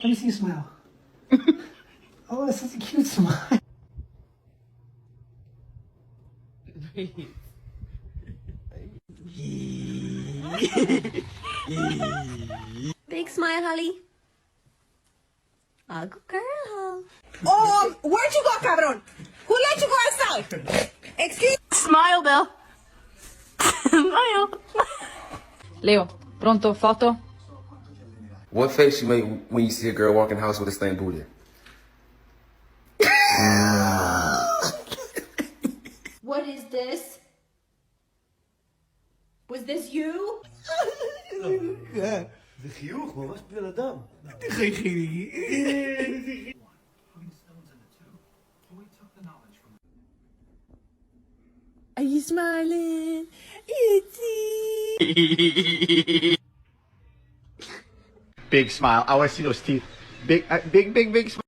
Let me see you smile. Oh, that's such a cute smile. Big smile, Holly. A good girl. Where'd you go, cabrón? Who let you go outside? Excuse. Smile, Bill. Smile. Leo, pronto, foto? What face you make when you see a girl walk in the house with a stained booty? What is this? Was this you? זה חיוך, ממש בן אדם. Are you smiling? Big smile. I want to see those teeth. Big smile.